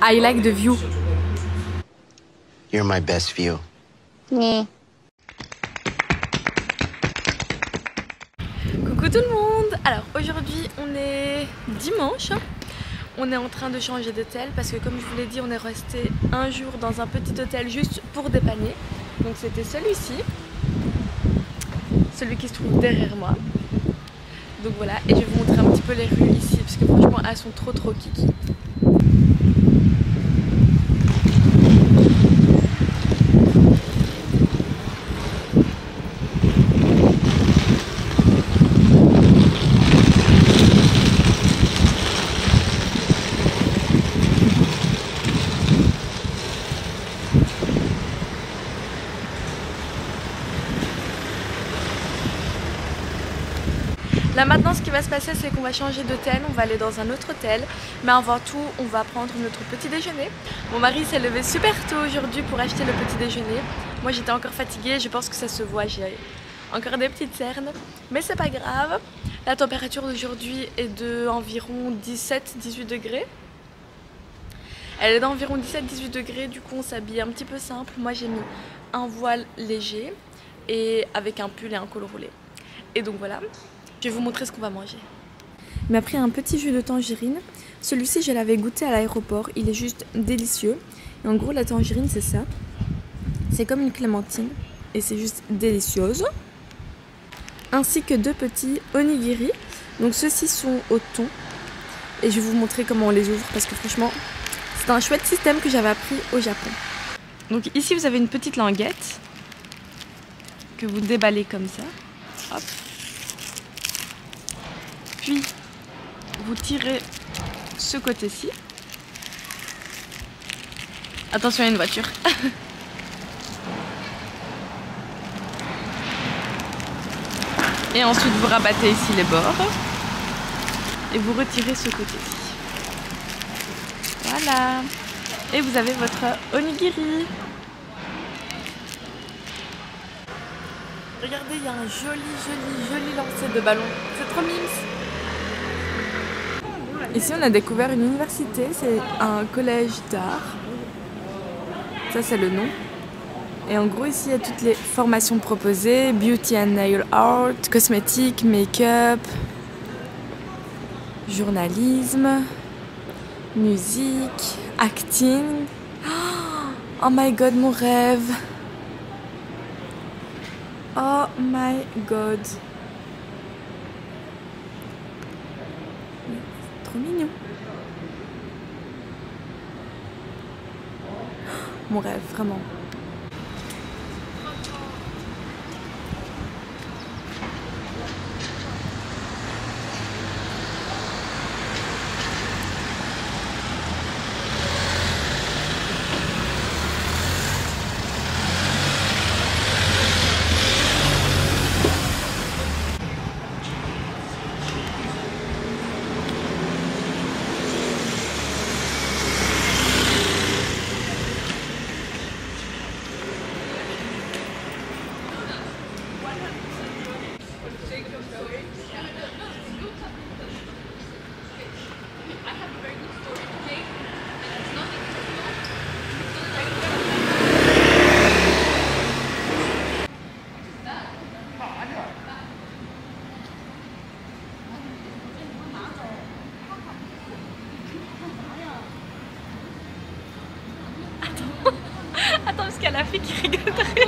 I like the view. You're my best view. Coucou tout le monde. Alors aujourd'hui on est dimanche. On est en train de changer d'hôtel parce que comme je vous l'ai dit on est resté un jour dans un petit hôtel juste pour dépanner. Donc c'était celui-ci. Celui qui se trouve derrière moi. Donc voilà, et je vais vous montrer un petit peu les rues ici parce que franchement elles sont trop kiki. Là maintenant ce qui va se passer c'est qu'on va changer d'hôtel, on va aller dans un autre hôtel. Mais avant tout on va prendre notre petit déjeuner. Mon mari s'est levé super tôt aujourd'hui pour acheter le petit déjeuner. Moi j'étais encore fatiguée, je pense que ça se voit, j'ai encore des petites cernes. Mais c'est pas grave. La température d'aujourd'hui est de environ 17-18 degrés. Elle est d'environ 17-18 degrés, du coup on s'habille un petit peu simple. Moi j'ai mis un voile léger et avec un pull et un col roulé. Et donc voilà. Je vais vous montrer ce qu'on va manger. Il m'a pris un petit jus de tangerine. Celui-ci, je l'avais goûté à l'aéroport. Il est juste délicieux. Et en gros, la tangerine, c'est ça. C'est comme une clémentine. Et c'est juste délicieuse. Ainsi que 2 petits onigiri. Donc ceux-ci sont au thon. Et je vais vous montrer comment on les ouvre. Parce que franchement, c'est un chouette système que j'avais appris au Japon. Donc ici, vous avez une petite languette. Que vous déballez comme ça. Hop. Puis vous tirez ce côté-ci. Attention, il y a une voiture. Et ensuite vous rabattez ici les bords. Et vous retirez ce côté-ci. Voilà. Et vous avez votre onigiri. Regardez, il y a un joli lancer de ballon. C'est trop mimes. Ici on a découvert une université, c'est un collège d'art. Ça c'est le nom. Et en gros ici il y a toutes les formations proposées. Beauty and nail art, cosmétique, make-up, journalisme, musique, acting. Oh my god, mon rêve. Oh my god. Trop mignon. Mon rêve, vraiment. Attends, parce qu'il y a la fille qui rigole derrière.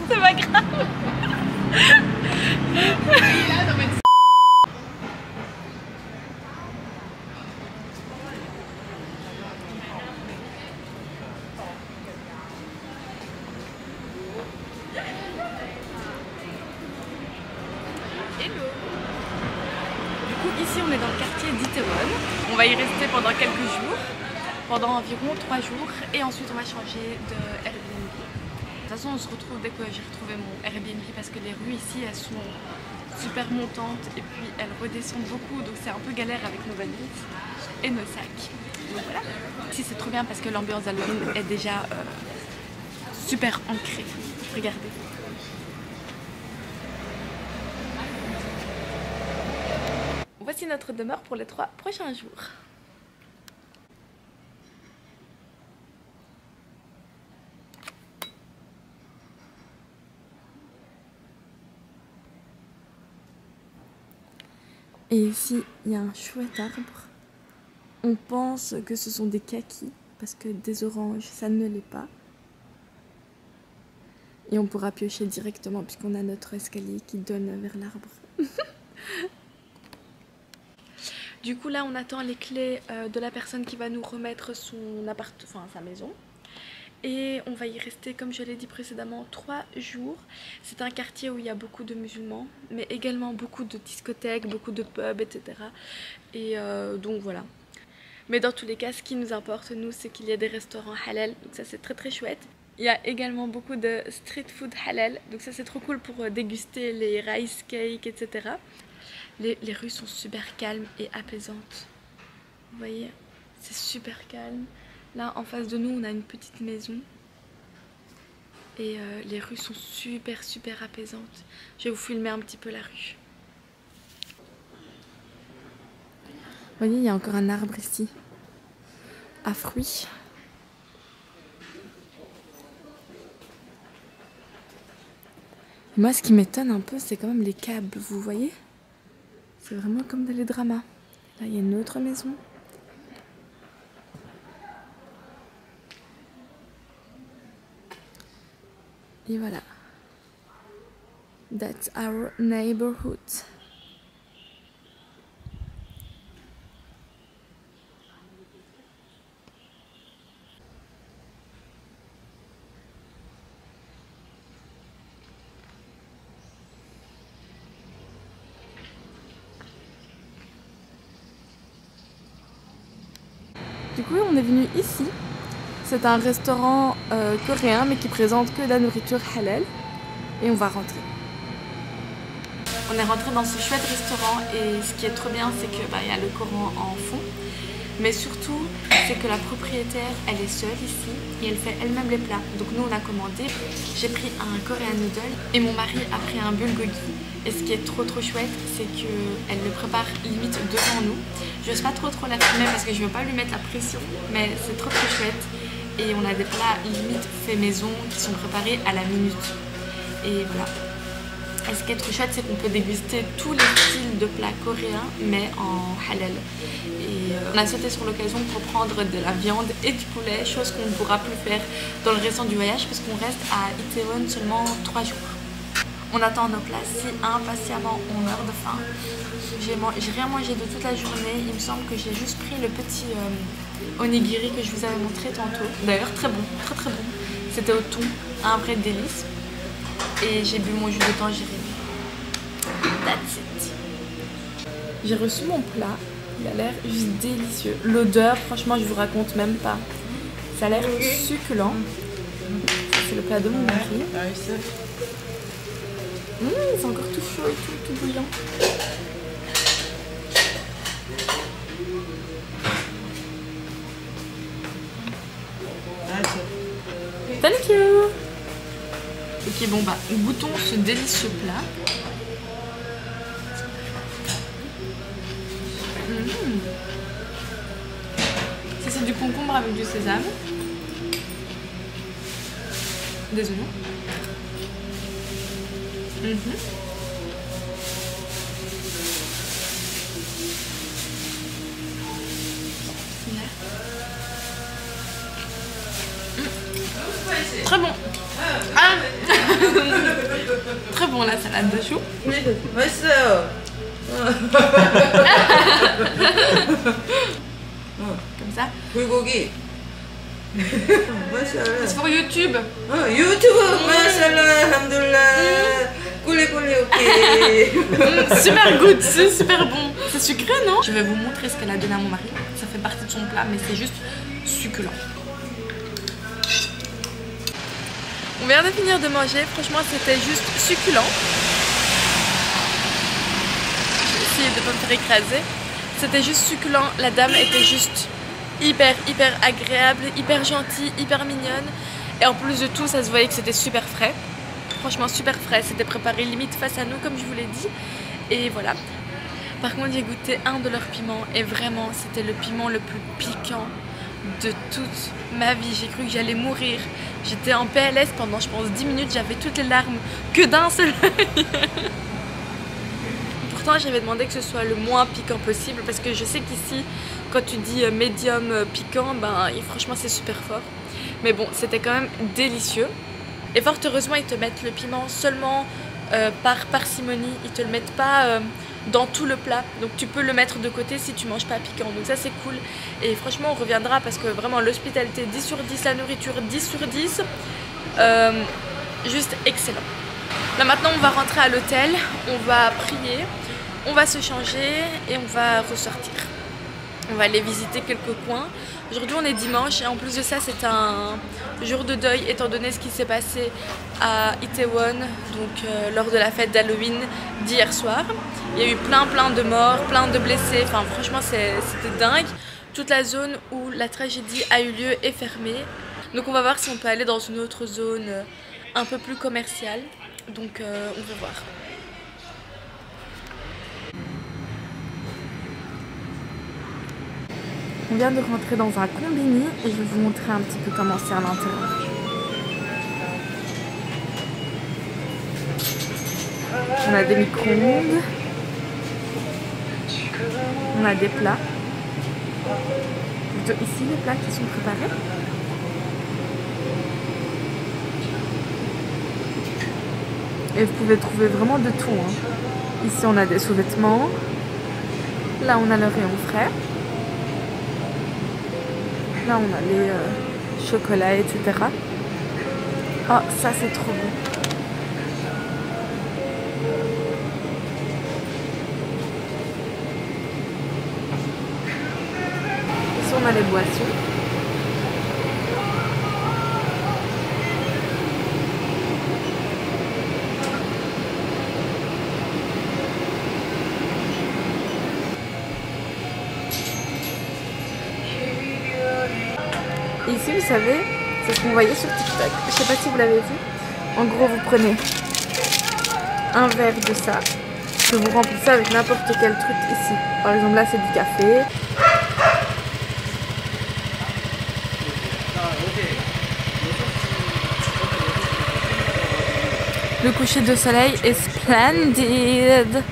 C'est pas grave. Hello. Du coup, ici on est dans le quartier d'Itaewon. On va y rester pendant quelques jours. Pendant environ 3 jours et ensuite on va changer de Airbnb. De toute façon on se retrouve dès que j'ai retrouvé mon Airbnb parce que les rues ici elles sont super montantes et puis elles redescendent beaucoup donc c'est un peu galère avec nos valises et nos sacs. Donc voilà. Ici c'est trop bien parce que l'ambiance d'Halloween est déjà super ancrée. Regardez. Voici notre demeure pour les 3 prochains jours. Et ici, il y a un chouette arbre. On pense que ce sont des kakis, parce que des oranges, ça ne l'est pas. Et on pourra piocher directement, puisqu'on a notre escalier qui donne vers l'arbre. Du coup, là, on attend les clés de la personne qui va nous remettre son appart, enfin sa maison. Et on va y rester, comme je l'ai dit précédemment, 3 jours. C'est un quartier où il y a beaucoup de musulmans, mais également beaucoup de discothèques, beaucoup de pubs, etc. Et donc voilà. Mais dans tous les cas, ce qui nous importe, nous, c'est qu'il y a des restaurants halal. Donc ça, c'est très très chouette. Il y a également beaucoup de street food halal. Donc ça, c'est trop cool pour déguster les rice cakes, etc. Les rues sont super calmes et apaisantes. Vous voyez, c'est super calme. Là, en face de nous, on a une petite maison. Et les rues sont super apaisantes. Je vais vous filmer un petit peu la rue. Vous voyez, il y a encore un arbre ici. À fruits. Moi, ce qui m'étonne un peu, c'est quand même les câbles, vous voyez? C'est vraiment comme dans les dramas. Là, il y a une autre maison. Et voilà. That's our neighborhood. Du coup, on est venu ici. C'est un restaurant coréen, mais qui présente que de la nourriture halal. Et on va rentrer. On est rentré dans ce chouette restaurant et ce qui est trop bien, c'est que y a le Coran en fond. Mais surtout, c'est que la propriétaire, elle est seule ici et elle fait elle-même les plats. Donc nous, on a commandé. J'ai pris un Korean noodle et mon mari a pris un bulgogi. Et ce qui est trop chouette, c'est qu'elle le prépare limite devant nous. Je n'ose pas trop la filmer parce que je ne veux pas lui mettre la pression, mais c'est trop chouette. Et on a des plats limite fait maison qui sont préparés à la minute. Et voilà. Et ce qui est trop chouette, c'est qu'on peut déguster tous les styles de plats coréens, mais en halal. Et on a sauté sur l'occasion pour prendre de la viande et du poulet, chose qu'on ne pourra plus faire dans le restant du voyage parce qu'on reste à Itaewon seulement 3 jours. On attend nos plats si impatiemment, on meurt de faim. J'ai rien mangé de toute la journée. Il me semble que j'ai juste pris le petit onigiri que je vous avais montré tantôt. D'ailleurs très bon, très bon. C'était au thon, un vrai délice. Et j'ai bu mon jus de tangerine. That's it. J'ai reçu mon plat. Il a l'air juste délicieux. L'odeur, franchement, je vous raconte même pas. Ça a l'air succulent. C'est le plat de mon mari. C'est encore tout chaud et tout bouillant. Thank you. Ok, bon goûtons ce délicieux plat. Ça c'est du concombre avec du sésame. Des oignons. Très bon. Ah très bon la salade de choux. Comme ça. 불고기. C'est pour YouTube. 유튜브 마샬라 alhamdulillah. 꿀리꿀리 ok. Super good, c'est super bon. C'est sucré, non? Je vais vous montrer ce qu'elle a donné à mon mari. Ça fait partie de son plat, mais c'est juste succulent. On vient de finir de manger, franchement c'était juste succulent. Je vais essayer de ne pas me faire écraser. C'était juste succulent, la dame était juste hyper agréable, hyper gentille, hyper mignonne. Et en plus de tout, ça se voyait que c'était super frais. Franchement super frais, c'était préparé limite face à nous comme je vous l'ai dit. Et voilà. Par contre j'ai goûté un de leurs piments et vraiment c'était le piment le plus piquant de toute ma vie. J'ai cru que j'allais mourir. J'étais en PLS pendant je pense 10 minutes, j'avais toutes les larmes que d'un seul œil. pourtant j'avais demandé que ce soit le moins piquant possible parce que je sais qu'ici quand tu dis médium piquant, ben franchement c'est super fort. Mais bon, c'était quand même délicieux. Et fort heureusement ils te mettent le piment seulement par parcimonie, ils te le mettent pas dans tout le plat, donc tu peux le mettre de côté si tu manges pas piquant, donc ça c'est cool. Et franchement on reviendra parce que vraiment l'hospitalité 10 sur 10, la nourriture 10 sur 10, juste excellent. Là maintenant on va rentrer à l'hôtel, on va prier, on va se changer et on va ressortir. On va aller visiter quelques coins. Aujourd'hui on est dimanche et en plus de ça c'est un jour de deuil étant donné ce qui s'est passé à Itaewon, donc lors de la fête d'Halloween d'hier soir. Il y a eu plein de morts, plein de blessés, enfin franchement c'était dingue. Toute la zone où la tragédie a eu lieu est fermée. Donc on va voir si on peut aller dans une autre zone un peu plus commerciale. Donc on va voir. On vient de rentrer dans un combini et je vais vous montrer un petit peu comment c'est à l'intérieur. On a des micro-ondes. On a des plats. Plutôt ici les plats qui sont préparés. Et vous pouvez trouver vraiment de tout. Hein. Ici on a des sous-vêtements. Là on a le rayon frais. Là on a les chocolats, etc. Oh ça c'est trop bon. Ici on a les boissons. Ici, vous savez, c'est ce qu'on voyait sur TikTok. Je sais pas si vous l'avez vu. En gros, vous prenez un verre de ça, que vous remplissez avec n'importe quel truc ici. Par exemple, là, c'est du café. Le coucher de soleil est splendide.